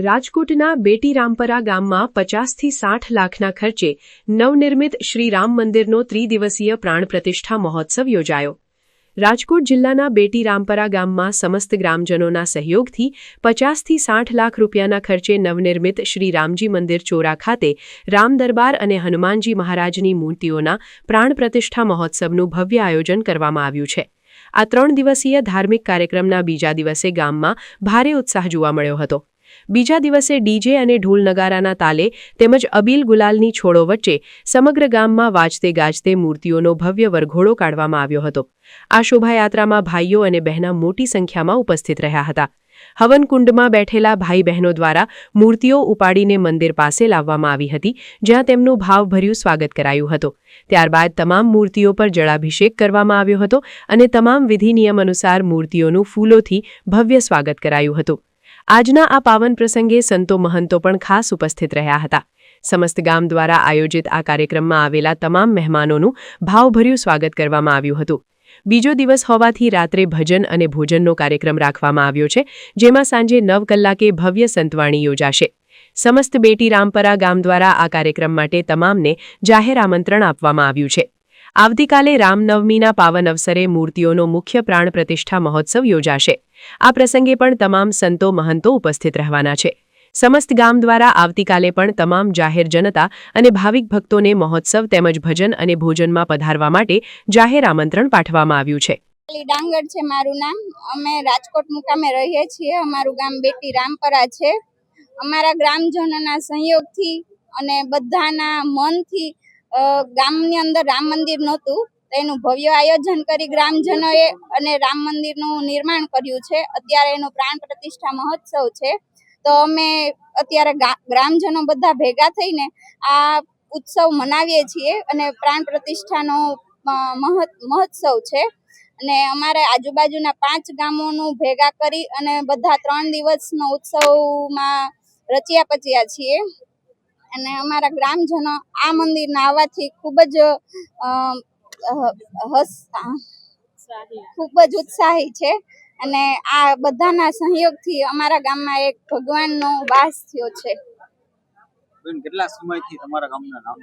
રાજકોટના બેટી રામપરા ગામમાં 50 થી 60 લાખના ખર્ચે નવનિર્મિત શ્રી રામ મંદિરનો ત્રિદિવસીય પ્રાણ પ્રતિષ્ઠા મહોત્સવ યોજાયો। રાજકોટ જિલ્લાના બેટી રામપરા ગામમાં સમસ્ત ગ્રામજનોના સહયોગથી 50 થી 60 લાખ રૂપિયાના ખર્ચે નવનિર્મિત શ્રી રામજી મંદિર ચોરા ખાતે રામ દરબાર અને હનુમાનજી મહારાજની મૂર્તિઓના પ્રાણ પ્રતિષ્ઠા મહોત્સવનું ભવ્ય આયોજન કરવામાં આવ્યું છે। આ 3 દિવસીય ધાર્મિક કાર્યક્રમના બીજા દિવસે ગામમાં ભારે ઉત્સાહ જોવા મળ્યો હતો। બીજા દિવસે ડીજે અને ઢોલ નગારાના તાલે તેમજ અબીલ ગુલાલની છોડો વચ્ચે સમગ્ર ગામમાં વાજતે ગાજતે મૂર્તિઓનો ભવ્ય વરઘોડો કાઢવામાં આવ્યો હતો। આ શોભાયાત્રામાં ભાઈઓ અને બહેનો મોટી સંખ્યામાં ઉપસ્થિત રહ્યા હતા। હવનકુંડમાં બેઠેલા ભાઈ બહેનો દ્વારા મૂર્તિઓ ઉપાડીને મંદિર પાસે લાવવામાં આવી હતી, જ્યાં તેમનું ભાવભર્યું સ્વાગત કરાયું હતું। ત્યારબાદ તમામ મૂર્તિઓ પર જળાભિષેક કરવામાં આવ્યો હતો અને તમામ વિધિ નિયમ અનુસાર મૂર્તિઓનું ફૂલોથી ભવ્ય સ્વાગત કરાયું હતું। આજના આ પાવન પ્રસંગે સંતો મહંતો પણ ખાસ ઉપસ્થિત રહ્યા હતા। સમસ્ત ગામ દ્વારા આયોજિત આ કાર્યક્રમમાં આવેલા તમામ મહેમાનોનું ભાવભર્યું સ્વાગત કરવામાં આવ્યું હતું। બીજો દિવસ હોવાથી રાત્રે ભજન અને ભોજનનો કાર્યક્રમ રાખવામાં આવ્યો છે, જેમાં સાંજે 9 કલાકે ભવ્ય સંતવાણી યોજાશે। સમસ્ત બેટી રામપરા ગામ દ્વારા આ કાર્યક્રમ માટે તમામને જાહેર આમંત્રણ આપવામાં આવ્યું છે। આવતીકાલે રામનવમીના પાવન અવસરે મૂર્તિઓનો મુખ્ય પ્રાણ પ્રતિષ્ઠા મહોત્સવ યોજાશે। આ પ્રસંગે પણ તમામ સંતો મહંતો ઉપસ્થિત રહેવાના છે। સમસ્ત ગામ દ્વારા આવતીકાલે પણ તમામ જાહેર જનતા અને ભાવિક ભક્તોને મહોત્સવ તેમજ ભજન અને ભોજનમાં પધારવા માટે જાહેર આમંત્રણ પાઠવવામાં આવ્યું છે। ડાંગર છે મારું નામ। અમે રાજકોટ મુકામે રહીએ છીએ। અમારું ગામ બેટી રામપરા છે। અમારા ગ્રામજનોના સહયોગથી અને બધાના મનથી ગામની અંદર રામ મંદિર નહોતું, એનું ભવ્ય આયોજન કરી ગ્રામજનોએ અને રામ મંદિરનું નિર્માણ કર્યું છે। અત્યારે એનો પ્રાણ પ્રતિષ્ઠા મહોત્સવ છે, તો અમે અત્યારે ગ્રામજનો બધા ભેગા થઈને આ ઉત્સવ મનાવીએ છીએ અને પ્રાણ પ્રતિષ્ઠાનો મહોત્સવ છે। અને અમારે આજુબાજુના 5 ગામોનું ભેગા કરી અને બધા 3 દિવસનો ઉત્સવમાં રચ્યા પચ્યા છીએ। અને અમારા ગ્રામજનો આ મંદિરના આવવાથી ખૂબ જ ઉત્સાહી છે અને આ બધાના સહયોગથી અમારા ગામમાં એક ભગવાનનો વાસ થયો છે। કેટલા સમયથી તમારા ગામના નામ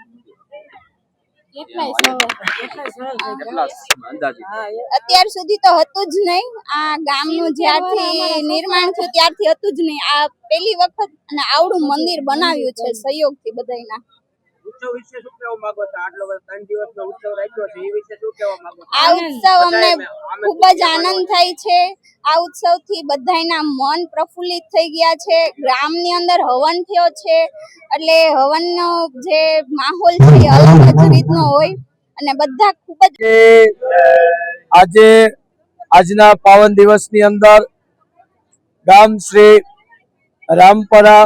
અત્યાર સુધી તો હતું જ નહીં। આ ગામનું જ્યારથી નિર્માણ થયું ત્યારથી હતું જ નહીં। આ પહેલી વખત અને આવડું મંદિર બનાવ્યું છે સહયોગથી બધાના। ઉત્સવ વિશે શું કહેવા માંગો છો? આટલો 3 દિવસનો ઉત્સવ રાખ્યો છે, એ વિશે શું કહેવા માંગો છો? આ ઉત્સવ અમને ખૂબ જ આનંદ થાય છે। આ ઉત્સવથી બધાના મન પ્રફુલ્લિત થઈ ગયા છે। ગ્રામની અંદર હવન થયો છે, એટલે હવનનો જે માહોલ છે એ અલગ જ રીતનો હોય અને બધા ખૂબ જ આજના પાવન દિવસની અંદર ગામ શ્રી રામપરા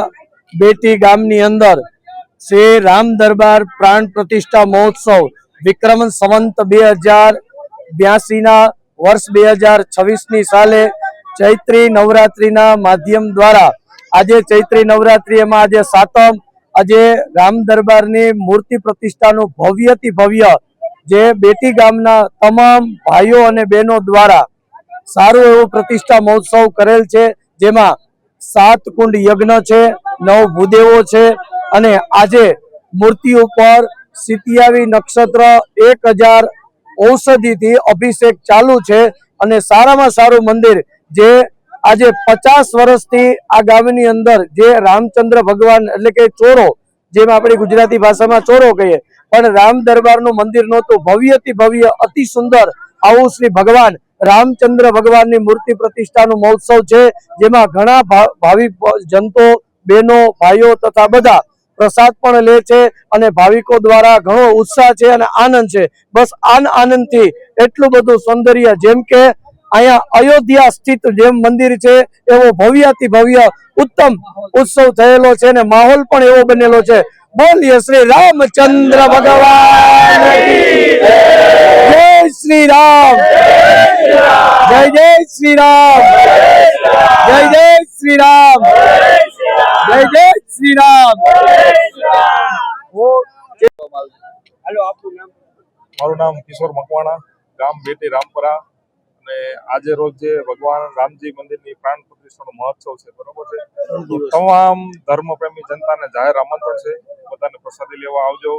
બેટી ગામની અંદર શ્રી રામ દરબાર પ્રાણ પ્રતિષ્ઠા મહોત્સવ વિક્રમ સંવંત 2082ના વર્ષ 2026ની સાલે ચૈત્રી નવરાત્રીના માધ્યમ દ્વારા આજે ચૈત્રી નવરાત્રી એમાં આજે 7મ આજે રામ દરબારની મૂર્તિ પ્રતિષ્ઠાનું ભવ્યથી ભવ્ય જે બેટી ગામના તમામ ભાઈઓ અને બહેનો દ્વારા સારું એવું પ્રતિષ્ઠા મહોત્સવ કરેલ છે, જેમાં 7 કુંડ યજ્ઞ છે, 9 ભૂદેવો છે અને આજે મૂર્તિ ઉપર 87 નક્ષત્ર 1000 ઔષધિથી અભિષેક ચાલુ છે અને સારામાં સારું મંદિર જે આજે 50 વર્ષથી આ ગામની અંદર જે રામચંદ્ર ભગવાન એટલે કે ચોરો, જેમ આપણી ગુજરાતી ભાષામાં ચોરો કહીએ, પણ રામ દરબારનું મંદિર નહોતું, ભવ્યથી ભવ્ય અતિ સુંદર આવું શ્રી ભગવાન રામચંદ્ર ભગવાનની મૂર્તિ પ્રતિષ્ઠાનું મહોત્સવ છે, જેમાં ઘણા ભાવિક જનતો બહેનો ભાઈઓ તથા બધા પ્રસાદ પણ લે છે અને ભાવિકો દ્વારા ઘણો ઉત્સાહ છે અને આનંદ છે। બસ આનંદથી એટલું બધું સૌંદર્ય, જેમ કે અહીંયા અયોધ્યા સ્થિત જેમ મંદિર છે એવો ભવ્યથી ભવ્ય ઉત્તમ ઉત્સવ થયેલો છે અને માહોલ પણ એવો બનેલો છે। બોલીએ શ્રી રામચંદ્ર ભગવાન જય શ્રી રામ, જય જય શ્રી રામ, જય જય શ્રી રામ, જય જય શ્રી રામ। મારું નામ કિશોર મકવાણા, ગામ બેટી રામપરા, અને આજે રોજ જે ભગવાન રામજી મંદિરની પ્રાણ પ્રતિષ્ઠાનો મહોત્સવ છે, બરોબર છે, તો તમામ ધર્મપ્રેમી જનતાને જાહેર આમંત્રણ છે, બધાને પ્રસાદી લેવા આવજો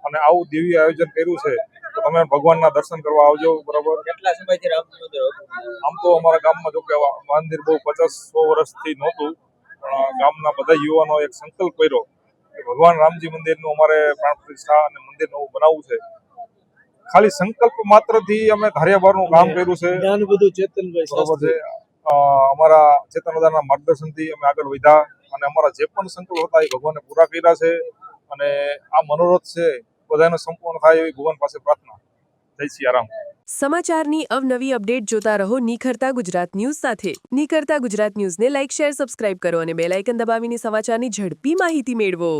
અને આવું દિવ્ય આયોજન કર્યું છે તો તમે ભગવાનના દર્શન કરવા આવજો, બરોબર. કેટલા સમયથી રામ મંદિર હતું? આમ તો અમારા ગામમાં જો કે મંદિર બહુ 50-100 વર્ષથી નહોતું, પણ ગામના બધા યુવાનો એક સંકલ્પ કર્યો કે ભગવાન રામજી મંદિરનું અમારે પ્રાણ પ્રતિષ્ઠા અને મંદિર નવું બનાવવું છે. ખાલી સંકલ્પ માત્રથી અમે ધારિયાબારનું કામ કર્યું છે, બરોબર છે. અમારા ચેતનદાના માર્ગદર્શનથી અમે આગળ વધ્યા અને અમારા જે પણ સંકલ્પ હતા એ ભગવાને પૂરા કર્યા છે અને આ મનોરથ છે બધાને સંપૂર્ણ થાય એવી ભગવાન પાસે પ્રાર્થના. જય સિયારામ. સમાચારની અવનવી અપડેટ જોતા રહો નિખરતા ગુજરાત ન્યૂઝ સાથે. નિખરતા ગુજરાત ન્યૂઝને લાઇક, શેર, સબસ્ક્રાઇબ કરો અને બેલ આઇકન દબાવીને સમાચારની ઝડપી માહિતી મેળવો.